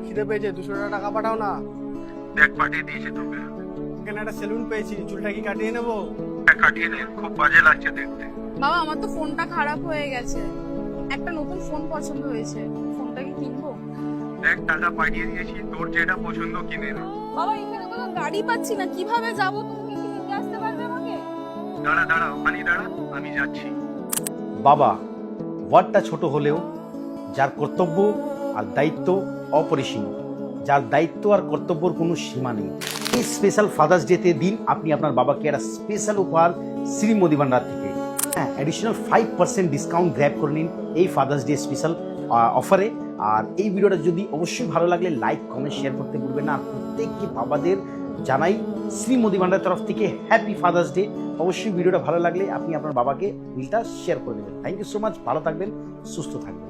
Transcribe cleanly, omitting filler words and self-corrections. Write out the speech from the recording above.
খিদে পেয়েছে, 200 টাকা পাঠাও না। দেখ পাঠিয়ে দিয়েছি তোকে। এখানে একটা সেলুন পেয়েছি, চুলটা কি কাটিয়ে নেবো? কাটিয়ে নে, খুব বাজে লাগছে দেখতে। বাবা আমার তো ফোনটা খারাপ হয়ে গেছে, একটা নতুন ফোন পছন্দ হয়েছে, ফোনটা কি কিনবো? দেখ টাকা পাঠিয়ে দিয়েছি, তোর যেটা পছন্দ কিনে নে। বাবা এখানে তো গাড়ি পাচ্ছি না, কিভাবে যাবো? তুমি কি নিতে আসতে পারবে আমাকে? দাঁড়া দাঁড়া, ওখানেই দাঁড়া, আমি যাচ্ছি। বাবা ওয়ার্ডটা ছোট হলেও যার কর্তব্য আর দায়িত্ব অপরিসীম, যার দায়িত্ব আর কর্তব্যর কোনো সীমা নেই। এই স্পেশাল ফাদার্স ডেতে দিন আপনি আপনার বাবাকে একটা স্পেশাল উপহার শ্রী মোদি ভান্ডার থেকে। হ্যাঁ, অ্যাডিশনাল 5% ডিসকাউন্ট গ্র্যাব করে নিন এই ফাদার্স ডে স্পেশাল অফারে। আর এই ভিডিওটা যদি অবশ্যই ভালো লাগলে লাইক কমেন্ট শেয়ার করতে ভুলবেন না। আর প্রত্যেককে বাবাদের জানাই শ্রী মোদি ভান্ডার তরফ থেকে হ্যাপি ফাদার্স ডে। অবশ্যই ভিডিওটা ভালো লাগলে আপনি আপনার বাবাকে বিলটা শেয়ার করে দেবেন। থ্যাংক ইউ সো মাচ, ভালো থাকবেন, সুস্থ থাকবেন।